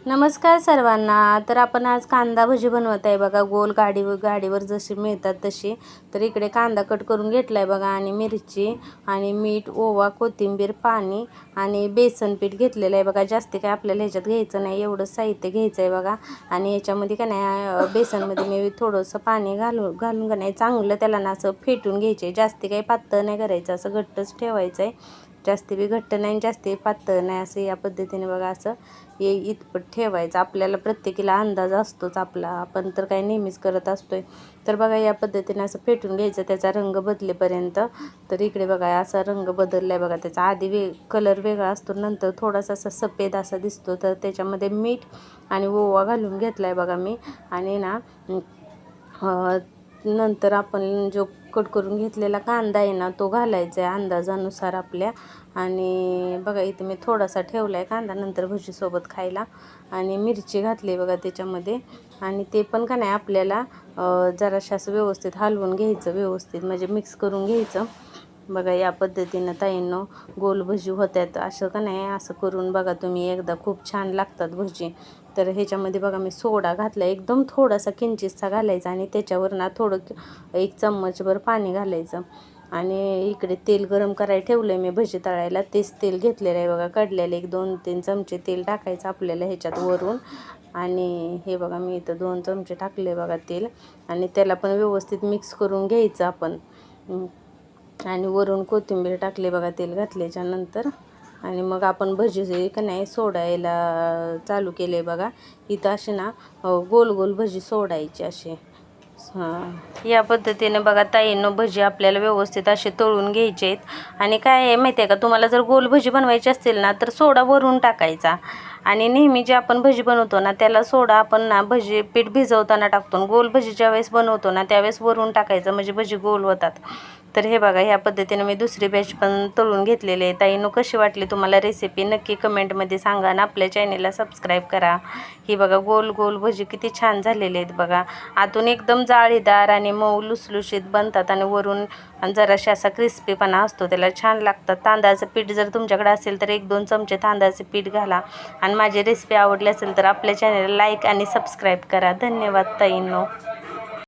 नमस्कार सर्वांना. तर आपण आज कांदा भजी बनवत आहे बघा. गोल गाडीवर जशी मिळतात तशी. तर इकडे कांदा कट करून घेतला आहे बघा, आणि मिरची आणि मीठ, ओवा, कोथिंबीर, पाणी आणि बेसन पीठ घेतलेलं आहे बघा. जास्त काय आपल्याला ह्याच्यात घ्यायचं नाही, एवढंच साहित्य घ्यायचं आहे बघा. आणि याच्यामध्ये का नाही बेसनमध्ये मी थोडंसं पाणी घालून का नाही चांगलं त्याला ना असं फेटून घ्यायचे. जास्त काही पातळ नाही करायचं, असं घट्टच ठेवायचं आहे. जास्त बी घट्ट नाही, जास्त पातळ नाही, असं या पद्धतीने बघा असं इतपत ठेवायचं. आपल्याला प्रत्येकीला अंदाज असतोच आपला, आपण तर काही नेहमीच करत असतोय. तर बघा या पद्धतीने असं फेटून घ्यायचं त्याचा रंग बदलेपर्यंत. तर इकडे बघा असा रंग बदलला आहे बघा. त्याचा आधी कलर वेगळा असतो, नंतर थोडासा असा सफेद असा दिसतो. तर त्याच्यामध्ये मीठ आणि ओवा घालून घेतला आहे बघा मी. आणि ना नंतर आपण जो कट करून घेतलेला कांदा आहे ना तो घालायचा आहे अंदाजानुसार आपल्या. आणि बघा इथे मी थोडासा ठेवला आहे कांदा नंतर भजीसोबत खायला. आणि मिरची घातली बघा त्याच्यामध्ये. आणि ते पण का नाही आपल्याला जराशा असं व्यवस्थित हलवून घ्यायचं, व्यवस्थित म्हणजे मिक्स करून घ्यायचं. बघा या पद्धतीनं ताईंनो गोल भजी होत्यात. असं का नाही असं करून बघा तुम्ही एकदा, खूप छान लागतात भजी. तर ह्याच्यामध्ये बघा मी सोडा घातला, एकदम थोडासा किंचितसा घालायचा. आणि त्याच्यावर ना थोडं 1 चम्मचभर पाणी घालायचं. आणि इकडे तेल गरम करायला ठेवलं आहे मी भजी तळायला. तेच तेल घेतलेलं आहे बघा, काढलेलं 1-2-3 चमचे तेल टाकायचं आपल्याला ह्याच्यात वरून. आणि हे बघा मी इथं 2 चमचे टाकले बघा तेल. आणि त्याला पण व्यवस्थित मिक्स करून घ्यायचं आपण. आणि वरून कोथिंबीर टाकली बघा तेल घातल्याच्या नंतर. आणि मग आपण भजी का नाही सोडायला चालू केले बघा. इथं असे ना गोल गोल भजी सोडायची असे. हां, या पद्धतीने बघा ताईंनो भजी आपल्याला व्यवस्थित असे तळून घ्यायचे आहेत. आणि काय आहे माहिती आहे का, तुम्हाला जर गोल भजी बनवायची असतील ना तर सोडा वरून टाकायचा. आणि नेहमी जे आपण भजी बनवतो ना त्याला सोडा आपण ना भजी पीठ भिजवताना टाकतो, गोल भजी ज्या वेळेस बनवतो ना त्यावेळेस वरून टाकायचं, म्हणजे भजी गोल होतात. तर हे बघा ह्या पद्धतीने मी दुसरी बॅच पण तळून घेतलेले आहे. ताईंनो कशी वाटली तुम्हाला रेसिपी नक्की कमेंटमध्ये सांगा. आणि आपल्या चॅनेलला सबस्क्राईब करा. ही बघा गोल गोल भजी किती छान झालेले आहेत बघा. आतून एकदम जाळीदार आणि मऊ लुसलुशीत बनतात, आणि वरून जराशा असा क्रिस्पीपणा असतो, त्याला छान लागतात. तांदळाचं पीठ जर तुमच्याकडे असेल तर 1-2 चमचे तांदळाचे पीठ घाला. आणि माझी रेसिपी आवडली असेल तर आपल्या चॅनेलला लाईक आणि सबस्क्राईब करा. धन्यवाद ताईंनो.